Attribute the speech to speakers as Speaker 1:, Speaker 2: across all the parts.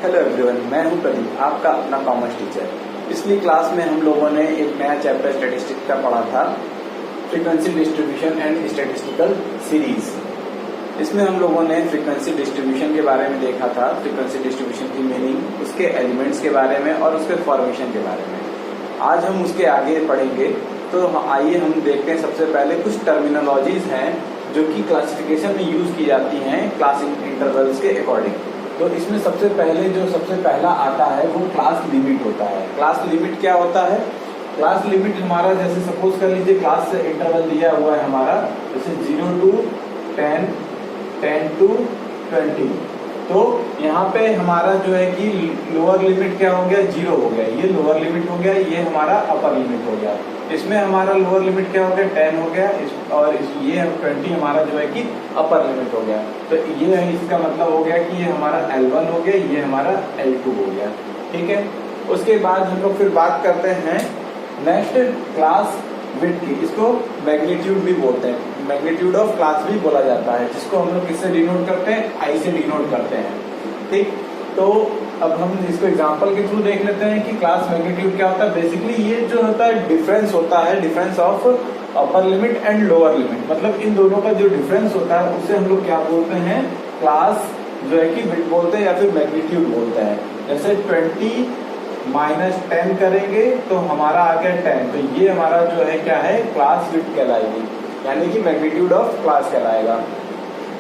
Speaker 1: Hello everyone, मैं हूं प्रदीप, आपका अपना कॉमर्स टीचर। पिछली क्लास में हम लोगों ने एक नया चैप्टर स्टैटिस्टिक्स का पढ़ा था, frequency distribution and statistical series. इसमें हम लोगों ने फ्रीक्वेंसी डिस्ट्रीब्यूशन के बारे में देखा था, फ्रीक्वेंसी डिस्ट्रीब्यूशन की मीनिंग, उसके एलिमेंट्स के बारे में और उसके फॉर्मेशन के बारे में। आज हम उसके आगे पढ़ेंगे। तो आइए हम देखते हैं। सबसे पहले कुछ टर्मिनोलॉजीज हैं जो कि क्लासिफिकेशन में यूज की जाती हैं क्लास इंटरवल्स के अकॉर्डिंग। तो इसमें सबसे पहला आता है वो क्लास लिमिट होता है। क्लास लिमिट क्या होता है? क्लास लिमिट हमारा, जैसे सपोज कर लीजिए क्लास इंटरवल दिया हुआ है हमारा, जैसे 0 to 10, 10 to 20। तो यहाँ पे हमारा जो है कि लोअर लिमिट क्या हो गया? 0 हो गया, ये लोअर लिमिट हो गया, ये हमारा अपर लिमिट हो गया। इसमें हमारा लोअर लिमिट क्या हो गया? 10 हो गया, और ये 20 हमारा जो है कि अपर लिमिट हो गया। तो ये है, इसका मतलब हो गया कि ये हमारा L1 हो गया, ये हमारा L2 हो गया। ठीक है। उसके बाद हम लोग फिर बात करते हैं नेक्स्ट क्लास विड्थ की। इसको मैग्नीट्यूड भी बोलते हैं, मैग्नीट्यूड ऑफ क्लास भी बोला जाता है, जिसको हम लोग किससे डिनोट करते हैं? आई से डिनोट करते हैं। ठीक। तो अब हम इसको एग्जांपल के थ्रू देख लेते हैं कि क्लास मैग्नीट्यूड क्या होता है। बेसिकली ये जो होता है डिफरेंस होता है, difference of upper limit and lower limit. मतलब इन दोनों का जो डिफरेंस होता है उसे हम लोग क्या बोलते हैं? क्लास जो है कि विड्थ बोलते हैं या फिर मैग्नीट्यूड बोलते हैं। जैसे 20 माइनस 10 करेंगे तो हमारा आ गया 10। तो ये हमारा जो है क्या है? क्लास विड्थ कहलाएगी, यानी कि मैग्नीट्यूड ऑफ क्लास कहलाएगा।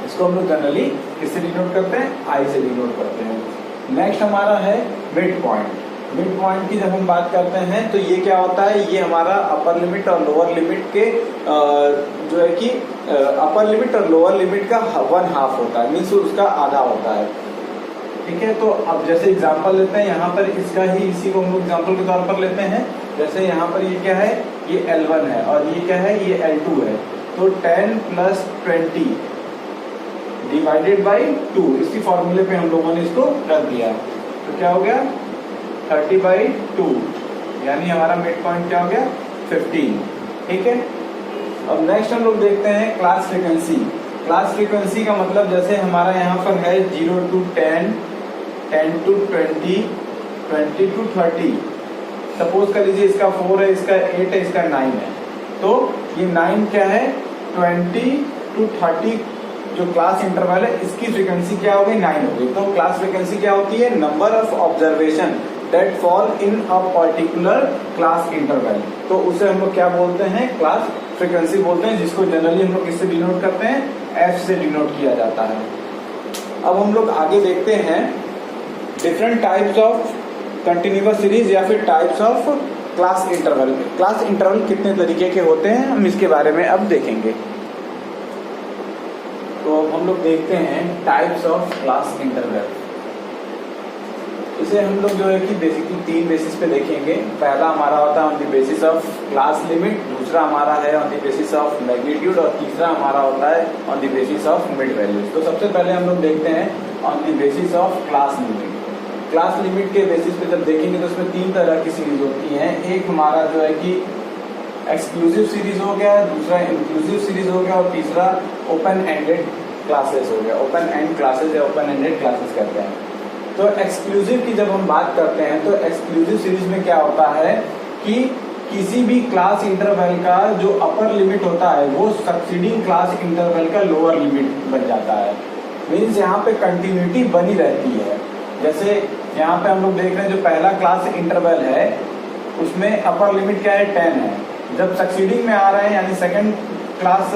Speaker 1: इसको हम लोग जनरली किससे डिनोट करते हैं? आई से डिनोट करते हैं। नेक्स्ट हमारा है मिड पॉइंट। मिड पॉइंट की जब हम बात करते हैं तो ये क्या होता है? ये हमारा अपर लिमिट और लोअर लिमिट के जो है कि अपर लिमिट और लोअर लिमिट का 1/2 होता है, मीन्स उसका आधा होता है। ठीक है। तो अब जैसे एग्जांपल लेते हैं, यहाँ पर इसका ही, इसी को हम लोग एग्जांपल के तौर पर लेते हैं। जैसे यहाँ पर ये क्या है? ये L1 है और ये क्या है? ये L2 है। तो 10 + 20 डिवाइडेड बाई 2, इसी फॉर्मूले पे हम लोगों ने इसको रख दिया। तो क्या हो गया? 30/2, यानी हमारा मिड पॉइंट क्या हो गया? 15। ठीक है। अब नेक्स्ट हम लोग देखते हैं क्लास फ्रीक्वेंसी। क्लास फ्रीक्वेंसी का मतलब जैसे हमारा यहाँ पर है 0 to 10, 10 to 20, 20 to 30। सपोज कर लीजिए इसका 4 है, इसका 8 है, इसका 9 है। तो ये 9 क्या है? 20 to 30 जो क्लास इंटरवल है, इसकी फ्रीक्वेंसी क्या हो गई? 9 हो गई। तो क्लास फ्रीक्वेंसी क्या होती है? Number of observation that fall in a particular class interval. तो उसे हम लोग क्या बोलते हैं? क्लास फ्रीक्वेंसी बोलते हैं, जिसको जनरली हम लोग किससे डिनोट करते हैं? F से डिनोट किया जाता है। अब हम लोग आगे देखते हैं different types of continuous series या फिर types of class interval. Class interval कितने तरीके के होते हैं, हम इसके बारे में अब देखेंगे। तो अब हम लोग देखते हैं टाइप्स ऑफ क्लास इंटरवल। इसे हम लोग जो है कि बेसिकली 3 बेसिस पे देखेंगे। पहला हमारा होता है on the basis of class limit, दूसरा हमारा है on the basis of magnitude, और तीसरा हमारा होता है on the basis of mid values. तो सबसे पहले हम लोग देखते हैं on the basis of class limit. Class limit के बेसिस पे जब देखेंगे तो उसमें 3 तरह की सीरीज होती हैं। एक हमारा जो है कि एक्सक्लूसिव सीरीज हो गया, दूसरा इंक्लूसिव सीरीज हो गया, और तीसरा ओपन एंडेड क्लासेस हो गया। ओपन एंड क्लासेस या ओपन एंडेड क्लासेस कहते हैं। तो एक्सक्लूसिव की जब हम बात करते हैं तो एक्सक्लूसिव सीरीज में क्या होता है कि किसी भी क्लास इंटरवल का जो अपर लिमिट होता है वो सक्सीडिंग क्लास इंटरवल का लोअर लिमिट बन जाता है। मीन्स यहाँ पे कंटिन्यूटी बनी रहती है। जैसे यहाँ पे हम लोग देख रहे हैं जो पहला क्लास इंटरवल है उसमें अपर लिमिट क्या है? 10 है। जब सक्सीडिंग में आ रहे हैं यानी सेकंड क्लास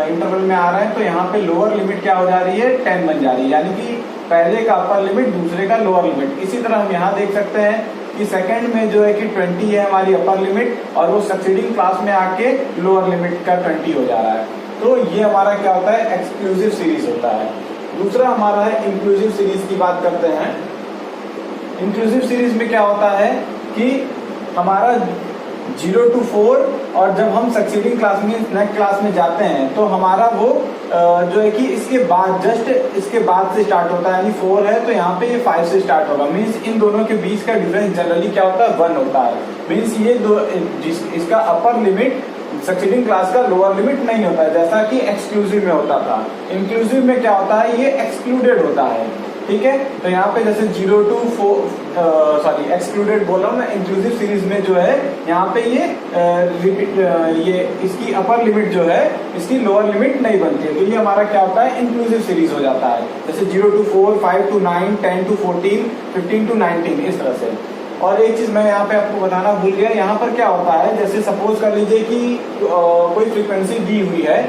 Speaker 1: इंटरवल में आ रहे हैं तो यहाँ पे लोअर लिमिट क्या हो जा रही है? 10 बन जा रही है, यानी कि पहले का अपर लिमिट, दूसरे का लोअर लिमिट। इसी तरह हम यहाँ देख सकते हैं कि सेकंड में जो है कि 20 है हमारी अपर लिमिट, और वो सक्सीडिंग क्लास में आके लोअर लिमिट का 20 हो जा रहा है। तो ये हमारा क्या होता है? एक्सक्लूसिव सीरीज होता है। दूसरा हमारा है इंक्लूसिव सीरीज की बात करते हैं। इंक्लूसिव सीरीज में क्या होता है कि हमारा 0 to 4, और जब हम सक्सीडिंग क्लास में, नेक्स्ट क्लास में जाते हैं तो हमारा वो जो है कि इसके बाद, जस्ट इसके बाद से स्टार्ट होता है। यानी 4 है तो यहाँ पे ये 5 से स्टार्ट होगा। मीन्स इन दोनों के बीच का डिफरेंस जनरली क्या होता है? 1 होता है। मीन्स ये दो, इसका अपर लिमिट सक्सीडिंग क्लास का लोअर लिमिट नहीं होता है, जैसा कि एक्सक्लूसिव में होता था। इंक्लूसिव में क्या होता है? ये एक्सक्लूडेड होता है। ठीक है। तो यहाँ पे जैसे 0 to 4 एक्सक्लूडेड बोल रहा हूँ मैं, इंक्लूसिव सीरीज में जो है यहाँ पे ये इसकी अपर लिमिट जो है इसकी लोअर लिमिट नहीं बनती है, तो ये हमारा क्या होता है, इंक्लूसिव सीरीज हो जाता है। जैसे 0 to 4, 5 to 9, 10 to 14, 15 to 19 इस तरह से। और एक चीज मैं यहाँ पे आपको बताना भूल गया, यहाँ पर क्या होता है, जैसे सपोज कर लीजिए कि कोई फ्रीक्वेंसी दी हुई है,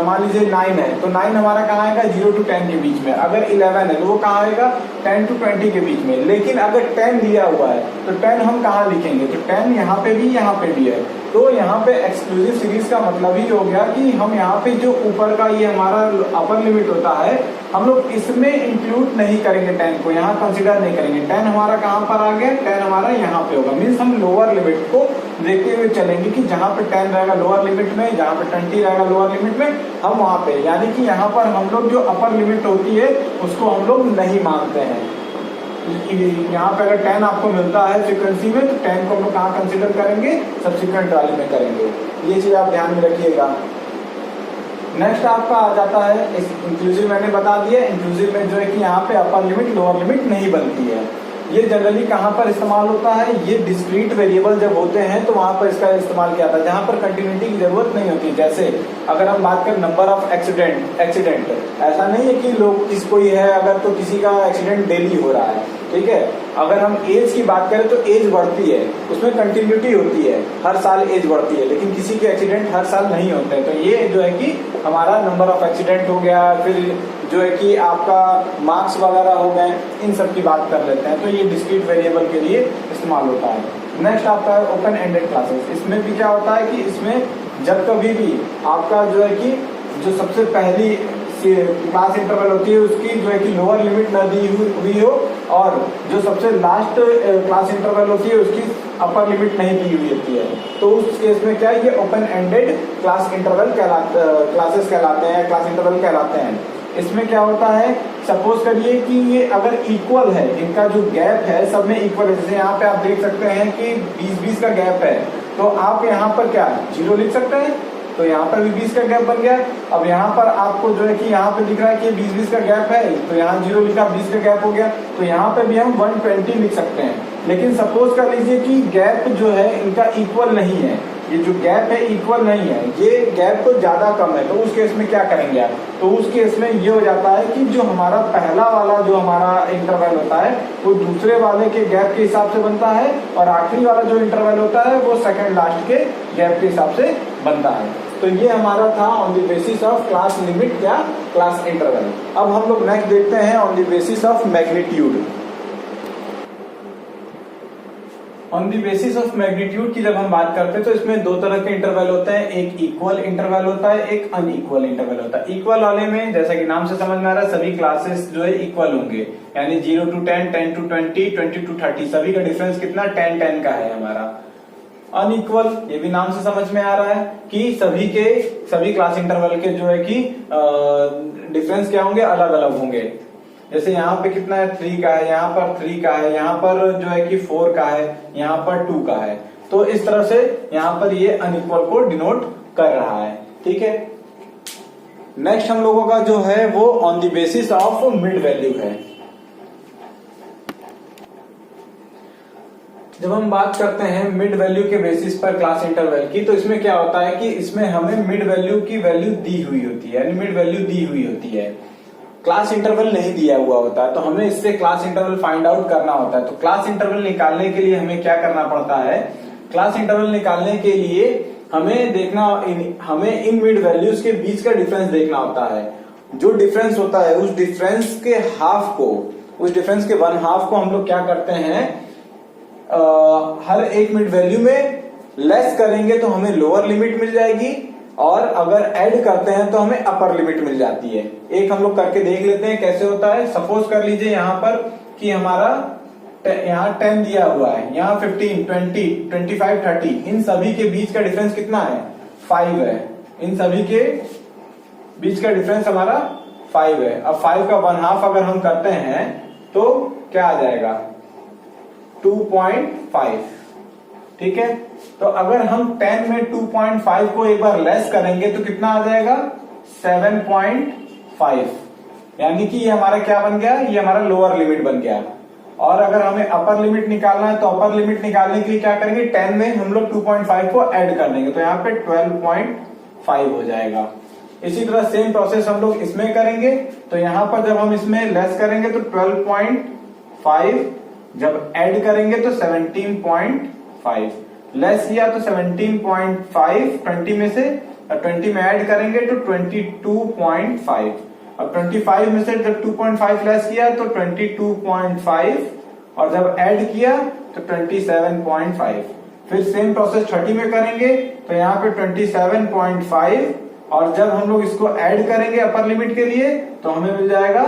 Speaker 1: मान लीजिए 9 है, तो 9 हमारा कहाँ आएगा, 0 to 10 के बीच में। अगर 11 है तो वो कहाँ आएगा, 10 to 20 के बीच में। लेकिन अगर 10 दिया हुआ है तो 10 हम कहाँ लिखेंगे, तो 10 यहाँ पे भी है। तो यहाँ पे एक्सक्लूसिव सीरीज का मतलब ही हो गया कि हम यहाँ पे जो ऊपर का ये हमारा अपर लिमिट होता है, हम लोग इसमें इंक्लूड नहीं करेंगे, 10 को यहाँ कंसिडर नहीं करेंगे। 10 हमारा कहाँ पर आ गया, 10 हमारा यहाँ पे होगा। मीन्स हम लोअर लिमिट को देखते हुए चलेंगे कि जहाँ पे 10 रहेगा लोअर लिमिट में, जहाँ पे 20 रहेगा लोअर लिमिट में, हम वहाँ पे, यानी कि यहाँ पर हम लोग जो अपर लिमिट होती है उसको हम लोग नहीं मानते हैं। यहाँ पे अगर 10 आपको मिलता है फ्रीक्वेंसी में, तो 10 को हम लोग कहाँ कंसिडर करेंगे, सब्सिक्वेंट वाले में करेंगे। ये चीज आप ध्यान में रखिएगा। नेक्स्ट आपका आ जाता है इस इंक्लूसिव, मैंने बता दिया इंक्लूसिव में जो है कि यहाँ पे अपर लिमिट लोअर लिमिट नहीं बनती है। ये जनरली कहाँ पर इस्तेमाल होता है, ये डिस्क्रीट वेरिएबल जब होते हैं तो वहां पर इसका इस्तेमाल किया जाता है, जहां पर कंटिन्यूटी की जरूरत नहीं होती। जैसे अगर हम बात करें नंबर ऑफ एक्सीडेंट, ऐसा नहीं है कि लोग कोई है अगर तो किसी का एक्सीडेंट डेली हो रहा है, ठीक है। अगर हम एज की बात करें तो एज बढ़ती है, उसमें कंटिन्यूटी होती है, हर साल एज बढ़ती है, लेकिन किसी के एक्सीडेंट हर साल नहीं होते हैं। तो ये जो है कि हमारा नंबर ऑफ एक्सीडेंट हो गया, फिर जो है कि आपका मार्क्स वगैरह हो गए, इन सब की बात कर लेते हैं। तो ये डिस्क्रीट वेरिएबल के लिए इस्तेमाल होता है। नेक्स्ट आपका है ओपन एंडेड क्लासेस। इसमें भी क्या होता है कि इसमें जब कभी भी आपका जो है कि जो सबसे पहली क्लास इंटरवल होती है उसकी जो है कि लोअर लिमिट न दी हुई हो, और जो सबसे लास्ट क्लास इंटरवल होती है उसकी अपर लिमिट नहीं दी हुई होती है, तो उस केस में क्या है, ये open ended class interval classes कहलाते हैं, क्लास इंटरवल कहलाते हैं। इसमें क्या होता है, सपोज करिए कि ये अगर इक्वल है, इनका जो गैप है सब में इक्वल है। जैसे यहाँ पे आप देख सकते हैं कि 20-20 का गैप है, तो आप यहाँ पर क्या 0 लिख सकते हैं, तो यहाँ पर भी 20 का गैप बन गया। अब यहाँ पर आपको जो है कि यहाँ पे दिख रहा है कि 20-20 का गैप है, तो यहाँ 0 लिखा, 20 का गैप हो गया, तो यहाँ पे भी हम 120 लिख सकते हैं। लेकिन सपोज कर लीजिए कि गैप जो है इनका इक्वल नहीं है, ये जो गैप है इक्वल नहीं है, ये गैप तो ज्यादा कम है, तो उस केस में क्या करेंगे आप, तो उस केस में ये हो जाता है कि जो हमारा पहला वाला जो हमारा इंटरवल होता है वो दूसरे वाले के गैप के हिसाब से बनता है, और आखिरी वाला जो इंटरवल होता है वो सेकंड लास्ट के गैप के हिसाब से बनता है। तो ये हमारा था on the basis of class limit या क्लास इंटरवल। अब हम लोग नेक्स्ट देखते हैं on the basis of magnitude. On the basis of magnitude की जब हम बात करते हैं तो इसमें दो तरह के इंटरवल होते हैं, एक इक्वल इंटरवल होता है, एक अनइक्वल इंटरवल होता है। इक्वल वाले में जैसा कि नाम से समझ में आ रहा है सभी क्लासेस जो है इक्वल होंगे, यानी 0 to 10, 10 to 20, 20 to 30 सभी का डिफरेंस कितना 10-10 का है हमारा। अनइक्वल ये भी नाम से समझ में आ रहा है कि सभी क्लास इंटरवल के जो है कि डिफरेंस क्या होंगे, अलग अलग होंगे। जैसे यहाँ पे कितना है 3 का है, यहाँ पर 3 का है, यहाँ पर जो है कि 4 का है, यहाँ पर 2 का है। तो इस तरह से यहाँ पर ये अनइक्वल को डिनोट कर रहा है, ठीक है। नेक्स्ट हम लोगों का जो है वो on the basis of mid value है। जब हम बात करते हैं मिड वैल्यू के बेसिस पर क्लास इंटरवल की, तो इसमें क्या होता है कि इसमें हमें मिड वैल्यू की वैल्यू दी हुई होती है, यानी मिड वैल्यू दी हुई होती है, क्लास इंटरवल नहीं दिया हुआ होता है, तो हमें इससे क्लास इंटरवल फाइंड आउट करना होता है। तो क्लास इंटरवल निकालने के लिए हमें क्या करना पड़ता है, क्लास इंटरवल निकालने के लिए हमें इन मिड वैल्यूज के बीच का डिफरेंस देखना होता है। जो डिफरेंस होता है उस डिफरेंस के हाफ को, उस डिफरेंस के 1/2 को हम लोग क्या करते हैं, हर एक मिड वैल्यू में लेस करेंगे तो हमें लोअर लिमिट मिल जाएगी, और अगर ऐड करते हैं तो हमें अपर लिमिट मिल जाती है। एक हम लोग करके देख लेते हैं कैसे होता है। सपोज कर लीजिए यहाँ पर कि हमारा यहाँ 10 दिया हुआ है, यहाँ 15, 20, 25, 30, इन सभी के बीच का डिफरेंस कितना है 5 है, इन सभी के बीच का डिफरेंस हमारा 5 है। अब 5 का 1/2 अगर हम करते हैं तो क्या आ जाएगा 2.5, ठीक है। तो अगर हम 10 में 2.5 को एक बार लेस करेंगे तो कितना आ जाएगा 7.5, यानी कि ये हमारा क्या बन गया, ये हमारा लोअर लिमिट बन गया। और अगर हमें अपर लिमिट निकालना है तो अपर लिमिट निकालने के लिए क्या करेंगे, 10 में हम लोग 2.5 को ऐड कर देंगे, तो यहाँ पे 12.5 हो जाएगा। इसी तरह सेम प्रोसेस हम लोग इसमें करेंगे, तो यहाँ पर जब हम इसमें लेस करेंगे तो 12.5, जब ऐड करेंगे तो 17.5, लेस किया तो 17.5 20 में से, 20 में ऐड करेंगे तो 22.5, अब 25 में से जब 2.5 लेस किया तो 22.5, और जब ऐड किया तो 27.5। फिर सेम प्रोसेस 30 में करेंगे, तो यहाँ पे 27.5, और जब हम लोग इसको ऐड करेंगे अपर लिमिट के लिए तो हमें मिल जाएगा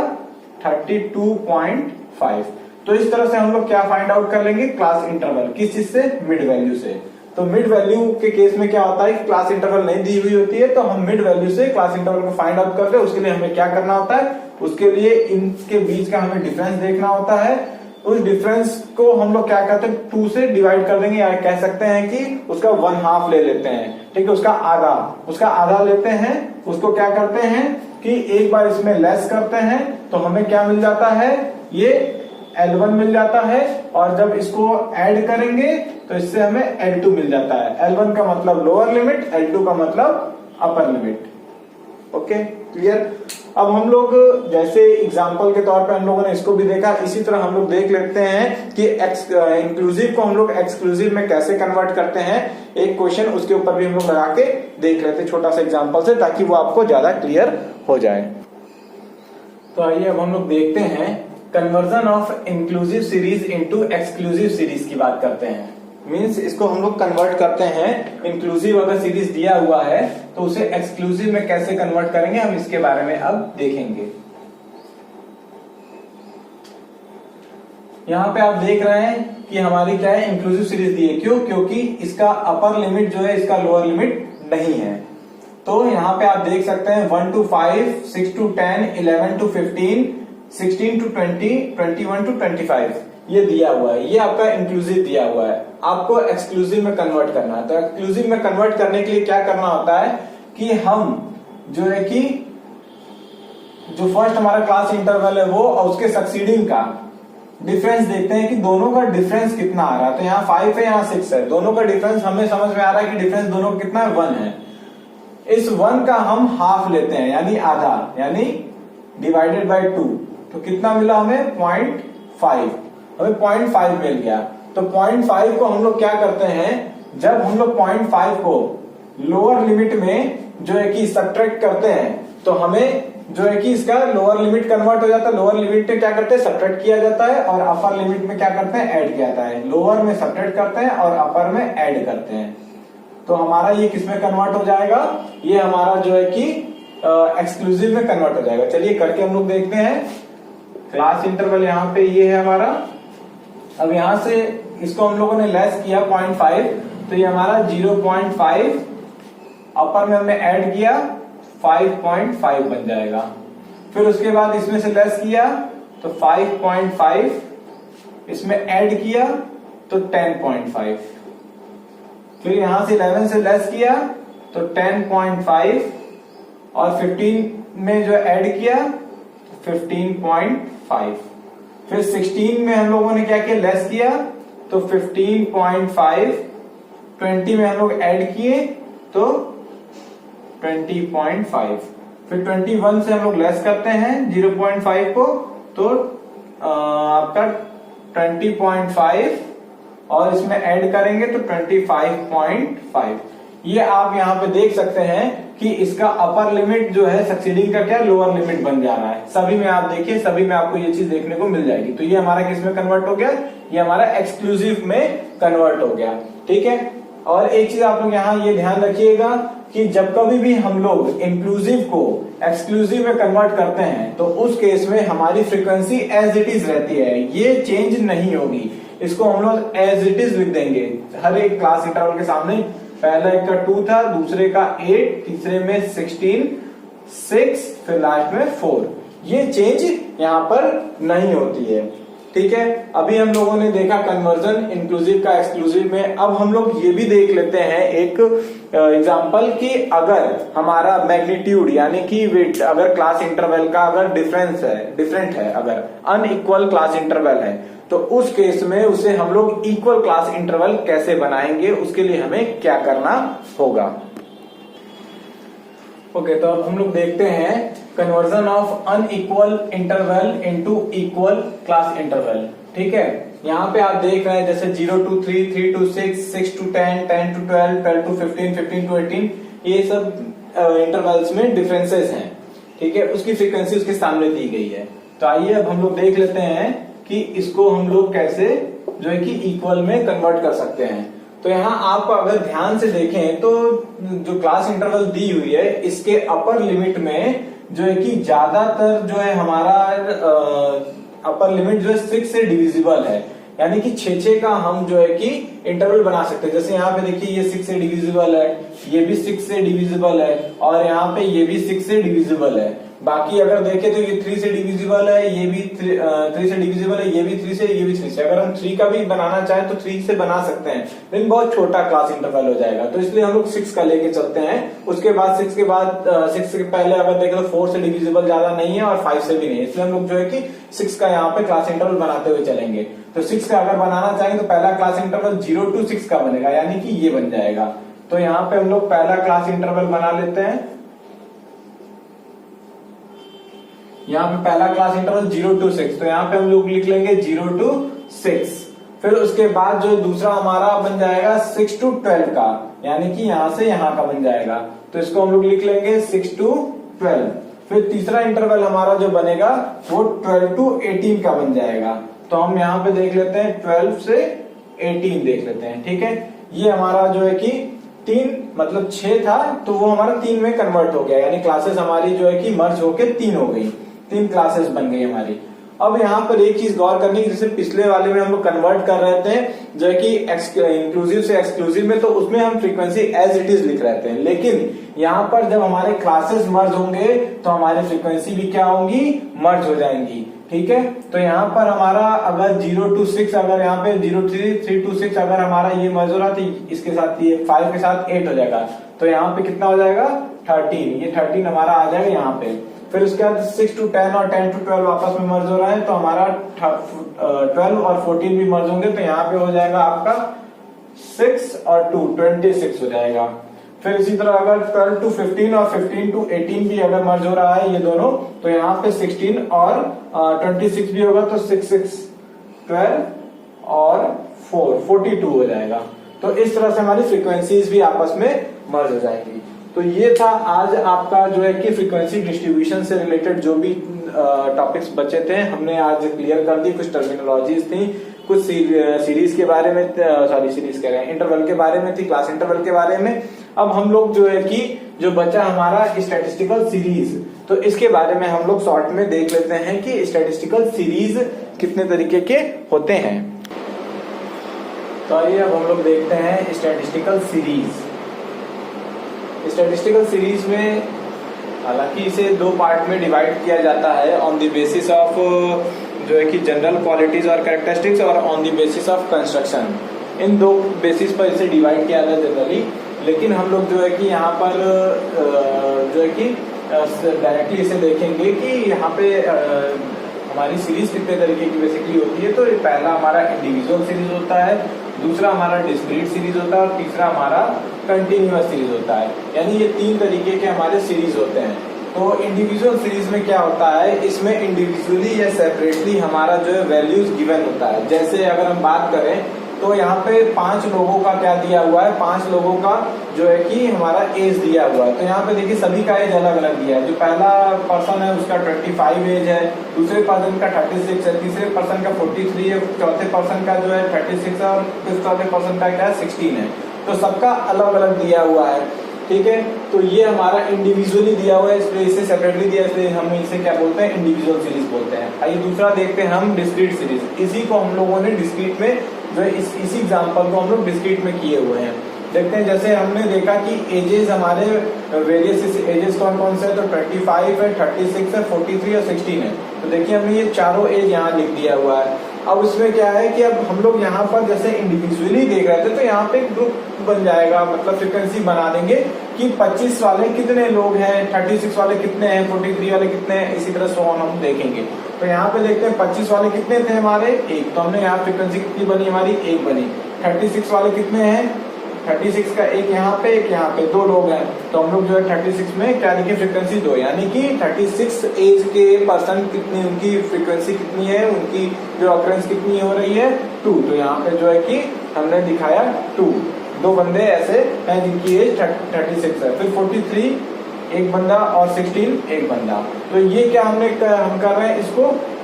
Speaker 1: 32.5। तो इस तरह से हम लोग क्या फाइंड आउट कर लेंगे, क्लास इंटरवल, किस चीज से, मिड वैल्यू से। तो मिड वैल्यू के केस में क्या होता है कि क्लास इंटरवल नहीं दी हुई होती है, तो हम मिड वैल्यू से क्लास इंटरवल को फाइंड आउट कर ले। उसके लिए हमें क्या करना होता है, उसके लिए इनके बीच का हमें डिफरेंस देखना होता है। उस डिफरेंस को हम लोग क्या करते हैं, 2 से डिवाइड कर देंगे, या कह सकते हैं कि उसका 1/2 ले लेते हैं, ठीक है, उसका आधा लेते हैं। उसको क्या करते हैं कि एक बार इसमें लेस करते हैं तो हमें क्या मिल जाता है, ये L1 मिल जाता है, और जब इसको ऐड करेंगे तो इससे हमें L2 मिल जाता है। L1 का मतलब लोअर लिमिट, L2 का मतलब अपर लिमिट। Okay, clear. अब हम लोग जैसे एग्जांपल के तौर पे हम लोगों ने इसको भी देखा, इसी तरह हम लोग देख लेते हैं कि इंक्लूसिव को हम लोग एक्सक्लूसिव में कैसे कन्वर्ट करते हैं। एक क्वेश्चन उसके ऊपर भी हम लोग लगा के देख लेते हैं छोटा सा एग्जांपल से, ताकि वो आपको ज्यादा क्लियर हो जाए। तो आइए अब हम लोग देखते हैं conversion of inclusive series into exclusive series की बात करते हैं। मींस इसको हम लोग कन्वर्ट करते हैं, इंक्लूसिव अगर सीरीज दिया हुआ है तो उसे एक्सक्लूसिव में कैसे कन्वर्ट करेंगे, हम इसके बारे में अब देखेंगे। यहाँ पे आप देख रहे हैं कि हमारी क्या है, इंक्लूसिव सीरीज दी है। क्यों, क्योंकि इसका अपर लिमिट जो है इसका लोअर लिमिट नहीं है। तो यहाँ पे आप देख सकते हैं 1 to 5, 6 to 10, 11 to 15, 16 to 20, 21 to 25 ये दिया हुआ है। ये आपका इंक्लूसिव दिया हुआ है, आपको एक्सक्लूसिव में कन्वर्ट करना है। तो एक्सक्लूसिव में कन्वर्ट करने के लिए क्या करना होता है कि हम जो है कि जो फर्स्ट हमारा क्लास इंटरवल है वो और उसके सक्सीडिंग का डिफरेंस देखते हैं कि दोनों का डिफरेंस कितना आ रहा है। तो यहाँ 5 है, यहाँ 6 है, दोनों का डिफरेंस हमें समझ में आ रहा है कि डिफरेंस दोनों का कितना है, 1 है। इस 1 का हम हाफ लेते हैं, यानी आधा, यानी डिवाइडेड बाय 2, तो कितना मिला हमें, 0.5, हमें 0.5 मिल गया। तो 0.5 को हम लोग क्या करते हैं, जब हम लोग 0.5 को लोअर लिमिट में जो है कि सब्ट्रैक्ट करते हैं तो हमें जो है कि इसका लोअर लिमिट कन्वर्ट हो जाता है। लोअर लिमिट में क्या करते हैं, सब्ट्रैक्ट किया जाता है, और अपर लिमिट में क्या करते हैं, ऐड किया जाता है। लोअर में सब्ट्रैक्ट करते हैं और अपर में ऐड करते हैं। तो हमारा ये किसमें कन्वर्ट हो जाएगा, ये हमारा जो है कि एक्सक्लूसिव में कन्वर्ट हो जाएगा। चलिए करके हम लोग देखते हैं। क्लास इंटरवल यहाँ पे ये है हमारा। अब यहां से इसको हम लोगों ने लेस किया 0.5, तो ये हमारा 0.5, अपर में हमने ऐड किया 5.5 बन जाएगा। फिर उसके बाद इसमें से लेस किया तो 5.5, इसमें ऐड किया तो 10.5, फिर यहां से 11 से लेस किया तो 10.5, और 15 में जो ऐड किया 15.5, फिर 16 में हम लोगों ने क्या किया, लेस किया तो 15.5, 20 में हम लोग ऐड किए तो 20.5, फिर 21 से हम लोग लेस करते हैं 0.5 को, तो आपका 20.5, और इसमें ऐड करेंगे तो 25.5। ये आप यहाँ पे देख सकते हैं कि इसका अपर लिमिट जो है सक्सीडिंग का क्या, लोअर लिमिट बन जा रहा है। सभी में आप देखिए, सभी में आपको ये चीज देखने को मिल जाएगी। तो ये हमारा किस में कन्वर्ट हो गया, ये हमारा एक्सक्लूसिव में कन्वर्ट हो गया। ठीक है, और एक चीज आप लोग यहाँ ये ध्यान रखिएगा कि जब कभी भी हम लोग इंक्लूसिव को एक्सक्लूसिव में कन्वर्ट करते हैं तो उस केस में हमारी फ्रीक्वेंसी एज इट इज रहती है, ये चेंज नहीं होगी। इसको हम लोग एज इट इज लिख देंगे हर एक क्लास इंटरवल के सामने। पहला एक का 2 था, दूसरे का 8, तीसरे में 16, 6, फिर लास्ट में 4। ये चेंज यहाँ पर नहीं होती है। ठीक है, अभी हम लोगों ने देखा कन्वर्जन इंक्लूसिव का एक्सक्लूसिव में। अब हम लोग ये भी देख लेते हैं एक एग्जांपल कि अगर हमारा मैग्नीट्यूड यानी कि अगर क्लास इंटरवल का अगर डिफरेंट है, अगर अनइक्वल क्लास इंटरवल है, तो उस केस में उसे हम लोग इक्वल क्लास इंटरवल कैसे बनाएंगे, उसके लिए हमें क्या करना होगा। ओके, तो अब हम लोग देखते हैं conversion of unequal interval into equal class interval. ठीक है, यहाँ पे आप देख रहे हैं जैसे 0 to 3, 3 to 6, 6 to 10, 10 to 12, 12 to 15, 15 to 18, ये सब इंटरवल्स में डिफरेंसेस हैं। ठीक है, उसकी फ्रीक्वेंसी उसके सामने दी गई है। तो आइए अब हम लोग देख लेते हैं कि इसको हम लोग कैसे जो है कि इक्वल में कन्वर्ट कर सकते हैं। तो यहाँ आप अगर ध्यान से देखें तो जो क्लास इंटरवल दी हुई है इसके अपर लिमिट में जो है कि ज्यादातर जो है हमारा अपर लिमिट जो है 6 से डिविजिबल है, यानी कि 6 का हम जो है कि इंटरवल बना सकते हैं। जैसे यहाँ पे देखिए ये 6 से डिविजिबल है, ये भी 6 से डिविजिबल है, और यहाँ पे ये भी 6 से डिविजिबल है। बाकी अगर देखें तो ये 3 से डिविजिबल है, ये भी 3 से डिविजिबल है, ये भी 3 से, ये भी 3 से। अगर हम 3 का भी बनाना चाहें तो 3 से बना सकते हैं, लेकिन बहुत छोटा क्लास इंटरवल हो जाएगा, तो इसलिए हम लोग 6 का लेके चलते हैं। उसके बाद 6 के बाद 6 के पहले अगर देखें तो 4 से डिविजिबल ज्यादा नहीं है और 5 से भी नहीं है, इसलिए हम लोग जो है कि 6 का यहाँ पे क्लास इंटरवल बनाते हुए चलेंगे। तो 6 का अगर बनाना चाहेंगे तो पहला क्लास इंटरवल 0 to 6 का बनेगा, यानी कि ये बन जाएगा। तो यहाँ पे हम लोग पहला क्लास इंटरवल बना लेते हैं। यहाँ पे पहला क्लास इंटरवल 0 to 6, तो यहाँ पे हम लोग लिख लेंगे 0 to 6। फिर उसके बाद जो दूसरा हमारा बन जाएगा 6 to 12 का, यानी कि यहां से यहां का बन जाएगा, तो इसको हम लोग लिख लेंगे 6 to 12। फिर तीसरा इंटरवल हमारा जो बनेगा वो 12 to 18 का बन जाएगा। तो हम यहाँ पे देख लेते हैं 12 से 18 देख लेते हैं। ठीक है, ये हमारा जो है कि 3 मतलब 6 था, तो वो हमारा 3 में कन्वर्ट हो गया, यानी क्लासेस हमारी जो है कि मर्ज होके 3 हो गई, 3 क्लासेस बन गई हमारी। अब यहाँ पर एक चीज गौर करनी की, जैसे पिछले वाले में हम लोग कन्वर्ट कर रहे थे जो है कि इंक्लूसिव से एक्सक्लूसिव में, तो उसमें हम फ्रीक्वेंसी एज इट इज लिख रहे थे, लेकिन यहाँ पर जब हमारे क्लासेस मर्ज होंगे तो हमारी फ्रीक्वेंसी भी क्या होंगी, मर्ज हो जाएंगी। ठीक है, तो यहाँ पर हमारा अगर 0 to 6, अगर यहाँ पे 3 to 6 अगर हमारा ये मर्ज हो रहा तो इसके साथ ये 5 के साथ 8 हो जाएगा, तो यहाँ पे कितना हो जाएगा 13, ये 13 हमारा आ जाएगा यहाँ पे। फिर उसके बाद 6 to 10 और 10 to 12 आपस में मर्ज हो रहा है, तो हमारा 12 और 14 भी मर्ज होंगे, तो यहाँ पे हो जाएगा आपका 6 और 2 26 हो जाएगा। फिर इसी तरह अगर 12 to 15 और 15 to 18 भी अगर मर्ज हो रहा है ये दोनों, तो यहाँ पे 16 और 26 भी होगा, तो 6 6 12 और 4 42 हो जाएगा। तो इस तरह से हमारी फ्रीक्वेंसीज भी आपस में मर्ज हो जाएंगी। तो ये था आज आपका जो है कि फ्रीक्वेंसी डिस्ट्रीब्यूशन से रिलेटेड जो भी टॉपिक्स बचे थे हमने आज क्लियर कर दी। कुछ टर्मिनोलॉजीज थी, कुछ सीरीज के बारे में, सीरीज कह रहे हैं, इंटरवल के बारे में थी, क्लास इंटरवल के बारे में। अब हम लोग जो है कि जो बचा हमारा स्टैटिस्टिकल सीरीज, तो इसके बारे में हम लोग शॉर्ट में देख लेते हैं कि स्टैटिस्टिकल सीरीज कितने तरीके के होते हैं। तो आइए अब हम लोग देखते हैं स्टैटिस्टिकल सीरीज। स्टैटिस्टिकल सीरीज में हालांकि इसे 2 पार्ट में डिवाइड किया जाता है, ऑन द बेसिस ऑफ जो है कि जनरल क्वालिटीज और कैरेक्टरिस्टिक्स, और on the basis of construction. In 2 basis पर इसे डिवाइड किया जाता है जनरली, लेकिन हम लोग जो है कि यहाँ पर जो है कि डायरेक्टली इसे देखेंगे कि यहाँ पे हमारी सीरीज कितने तरीके की बेसिकली होती है। तो पहला हमारा इंडिविजुअल सीरीज होता है, दूसरा हमारा डिस्क्रीट सीरीज होता है, और तीसरा हमारा कंटिन्यूअस सीरीज होता है। यानी ये 3 तरीके के हमारे सीरीज होते हैं। तो इंडिविजुअल सीरीज में क्या होता है, इसमें इंडिविजुअली या सेपरेटली हमारा जो है वैल्यूज गिवन होता है। जैसे अगर हम बात करें तो यहाँ पे 5 लोगों का क्या दिया हुआ है, 5 लोगों का जो है कि हमारा एज दिया हुआ है। तो यहाँ पे देखिए सभी का एज अलग अलग दिया है। जो पहला पर्सन है उसका 25 एज है, दूसरे पर्सन का 36 है, तीसरे पर्सन का 43 है, चौथे पर्सन का जो है 36 है, और चौथे पर्सन का क्या है 16 है। तो सबका अलग अलग दिया हुआ है। ठीक है, तो ये हमारा इंडिविजुअली दिया हुआ है, इसलिए इसे सेपरेटली दिया है, इसलिए हम इसे क्या बोलते हैं, इंडिविजुअल सीरीज बोलते हैं। आइए दूसरा देखते हैं हम डिस्क्रीट सीरीज। इसी को हम लोगों ने डिस्क्रीट में जो है इसी एग्जांपल को हम लोग डिस्क्रीट में किए हुए हैं। देखते हैं, जैसे हमने देखा कि एजेस हमारे वेरियस एजेस कौन कौन से है, तो 25 है, 36 है, 43 और 16 है। तो देखिए हमने ये चारों एज यहाँ लिख दिया हुआ है। अब उसमें क्या है कि अब हम लोग यहाँ पर जैसे इंडिविजुअली देख रहे थे तो यहाँ पे ग्रुप बन जाएगा, मतलब फ्रीक्वेंसी बना देंगे कि 25 वाले कितने लोग हैं, 36 वाले कितने हैं, 43 वाले कितने हैं, इसी तरह सो ऑन हम देखेंगे। तो यहाँ पे देखते हैं 25 वाले कितने थे हमारे, एक, तो हमने यहाँ फ्रीक्वेंसी कितनी बनी हमारी, एक बनी। 36 वाले कितने हैं, 36 का एक यहाँ पे एक यहाँ पे, 2 लोग हैं, तो हम लोग जो है 36 में क्या लिखे, फ्रीक्वेंसी 2, यानी कि 36 एज के पर्सन कितनी, उनकी फ्रीक्वेंसी कितनी है, उनकी जो ऑकरेंस कितनी हो रही है, 2। तो यहाँ पे जो है कि हमने दिखाया 2 बंदे ऐसे हैं जिनकी एज 36 है। फिर 43 एक बंदा और 16 एक बंदा। तो ये क्या हम कर रहे हैं, इसको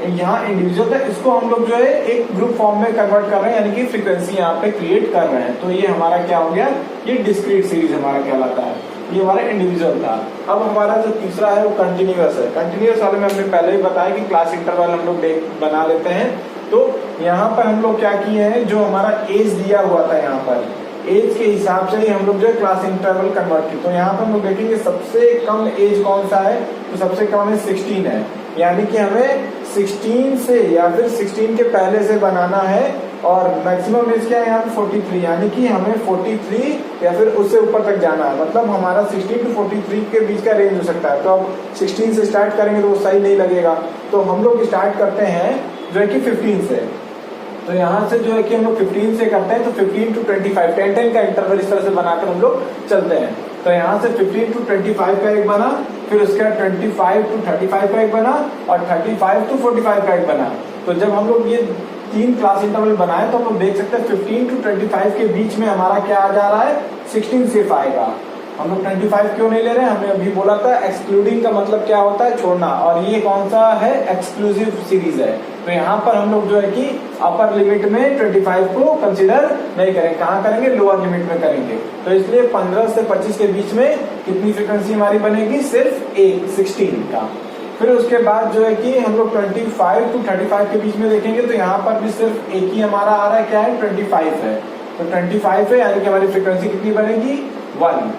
Speaker 1: यहाँ इंडिविजुअल है, इसको हम लोग जो है एक ग्रुप फॉर्म में कन्वर्ट कर रहे हैं, यानी कि फ्रीक्वेंसी यहाँ पे क्रिएट कर रहे हैं। तो ये हमारा क्या हो गया, ये डिस्क्रीट सीरीज हमारा कहलाता है। ये हमारा इंडिविजुअल था। अब हमारा जो तीसरा है वो कंटिन्यूअस है। कंटिन्यूअस वाले में हमने पहले ही बताया कि क्लास इंटरवल हम लोग बना लेते हैं। तो यहाँ पर हम लोग क्या किए हैं, जो हमारा एज दिया हुआ था यहाँ पर, एज के हिसाब से ही हम लोग जो है क्लास इंटरवल कन्वर्ट की। तो यहाँ पर हम लोग देखेंगे सबसे कम एज कौन सा है, तो सबसे कम है 16 है, यानी कि हमें 16 से या फिर 16 के पहले से बनाना है। और मैक्सिमम एज क्या है यहाँ पे 43, यानी कि हमें 43 या फिर उससे ऊपर तक जाना है, मतलब हमारा 16 to 43 के बीच का रेंज हो सकता है। तो अब 16 से स्टार्ट करेंगे तो वो सही नहीं लगेगा, तो हम लोग स्टार्ट करते हैं जो है कि 15 से। तो यहाँ से जो है कि हम लोग 15 से करते हैं, तो 15 to 25 10 का इंटरवल इस तरह से बनाकर हम लोग चलते हैं। तो यहाँ से 15 to 25 का एक बना, फिर उसके बाद 25 to 35 का एक बना, और 35 to 45 का एक बना। तो जब हम लोग ये 3 क्लास इंटरवल बनाए तो हम लोग देख सकते हैं 15 to 25 के बीच में हमारा क्या आ जा रहा है, 16 सिर्फ आएगा। हम लोग 25 क्यों नहीं ले रहे हैं, हमने अभी बोला था एक्सक्लूडिंग का मतलब क्या होता है, छोड़ना, और ये कौन सा है, एक्सक्लूसिव सीरीज है। तो यहाँ पर हम लोग जो है कि अपर लिमिट में 25 को कंसीडर नहीं करेंगे, कहाँ करेंगे, लोअर लिमिट में करेंगे। तो इसलिए 15 से 25 के बीच में कितनी फ्रीक्वेंसी हमारी बनेगी, सिर्फ एक, 16 का। फिर उसके बाद जो है कि हम लोग 25 to 35 के बीच में देखेंगे, तो यहाँ पर भी सिर्फ एक ही हमारा आ रहा है, क्या है, 25 है। तो 25 है, यानी कि हमारी फ्रीक्वेंसी कितनी बनेगी, 1।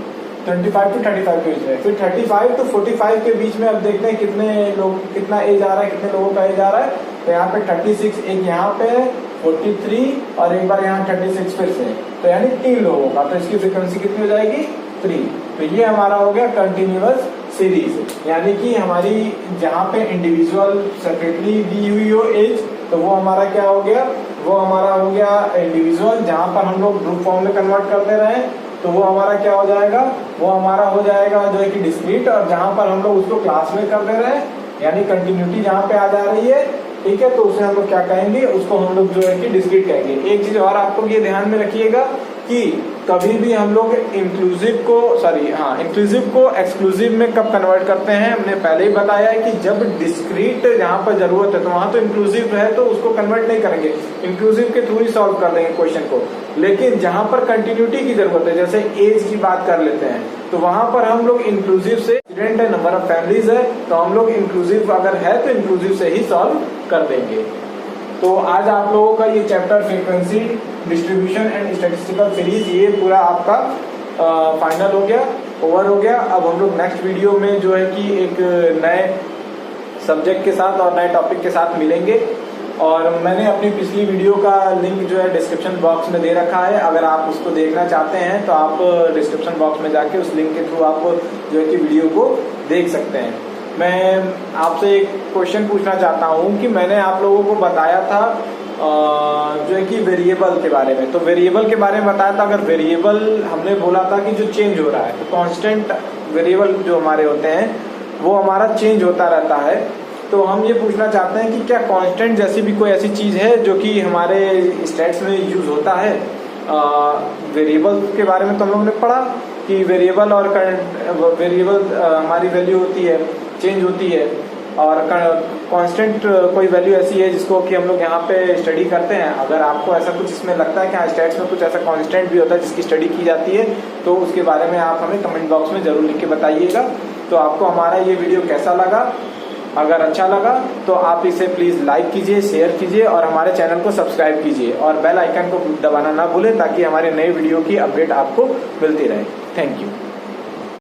Speaker 1: 25 to 35 के बीच में। फिर 35 to 45 के बीच में अब देखते हैं कितने लोग, कितना एज आ रहा है, कितने लोगों का एज आ रहा है। तो यहाँ पे 36 एक यहाँ पे है, 43 और एक बार यहाँ 36 फिर से, तो यानी 3 लोगों का। तो इसकी फ्रीक्वेंसी कितनी हो जाएगी, 3। तो ये हमारा हो गया कंटिन्यूअस सीरीज, यानी कि हमारी जहाँ पे इंडिविजुअल सेपरेटली दी हुई हो एज, तो वो हमारा क्या हो गया, वो हमारा हो गया इंडिविजुअल। जहाँ पर हम लोग ग्रुप फॉर्म में कन्वर्ट करते रहे तो वो हमारा क्या हो जाएगा, वो हमारा हो जाएगा जो है कि डिस्क्रीट। और जहाँ पर हम लोग उसको क्लास में कर दे रहे हैं, यानी कंटिन्यूटी जहाँ पे आ जा रही है, ठीक है, तो उसे हम लोग क्या कहेंगे, उसको हम लोग जो है कि डिस्क्रीट कहेंगे। एक चीज और आपको ये ध्यान में रखिएगा कि कभी भी हम लोग इंक्लूसिव को एक्सक्लूसिव में कब कन्वर्ट करते हैं, हमने पहले ही बताया है कि जब डिस्क्रीट जहाँ पर जरूरत है तो वहां तो इंक्लूसिव है तो उसको कन्वर्ट नहीं करेंगे, इंक्लूसिव के थ्रू ही सॉल्व कर देंगे क्वेश्चन को। लेकिन जहां पर कंटिन्यूटी की जरूरत है, जैसे एज की बात कर लेते हैं, तो वहां पर हम लोग इंक्लूसिव से, स्टूडेंट है, नंबर ऑफ फैमिलीज है, तो हम लोग इंक्लूसिव अगर है तो इंक्लूसिव से ही सॉल्व कर देंगे। तो आज आप लोगों का ये chapter frequency distribution and statistical series ये पूरा आपका फाइनल हो गया, ओवर हो गया। अब हम लोग नेक्स्ट वीडियो में जो है कि एक नए सब्जेक्ट के साथ और नए टॉपिक के साथ मिलेंगे। और मैंने अपनी पिछली वीडियो का लिंक जो है डिस्क्रिप्शन बॉक्स में दे रखा है, अगर आप उसको देखना चाहते हैं तो आप डिस्क्रिप्शन बॉक्स में जाके उस लिंक के थ्रू आप जो है कि वीडियो को देख सकते हैं। मैं आपसे एक क्वेश्चन पूछना चाहता हूँ कि मैंने आप लोगों को बताया था जो है कि वेरिएबल के बारे में, तो वेरिएबल के बारे में बताया था। अगर वेरिएबल हमने बोला था कि जो चेंज हो रहा है, तो कांस्टेंट वेरिएबल जो हमारे होते हैं वो हमारा चेंज होता रहता है। तो हम ये पूछना चाहते हैं कि क्या कांस्टेंट जैसी भी कोई ऐसी चीज़ है जो कि हमारे स्टैट्स में यूज होता है। वेरिएबल के बारे में तो हम लोगों ने पढ़ा कि वेरिएबल और वेरिएबल हमारी वैल्यू होती है, चेंज होती है, और कांस्टेंट कोई वैल्यू ऐसी है जिसको कि हम लोग यहाँ पे स्टडी करते हैं। अगर आपको ऐसा कुछ इसमें लगता है कि हाँ स्टैट्स में कुछ ऐसा कांस्टेंट भी होता है जिसकी स्टडी की जाती है, तो उसके बारे में आप हमें कमेंट बॉक्स में जरूर लिख के बताइएगा। तो आपको हमारा ये वीडियो कैसा लगा, अगर अच्छा लगा तो आप इसे प्लीज़ लाइक कीजिए, शेयर कीजिए और हमारे चैनल को सब्सक्राइब कीजिए और बेल आइकन को दबाना ना भूलें ताकि हमारे नए वीडियो की अपडेट आपको मिलती रहे। Thank you.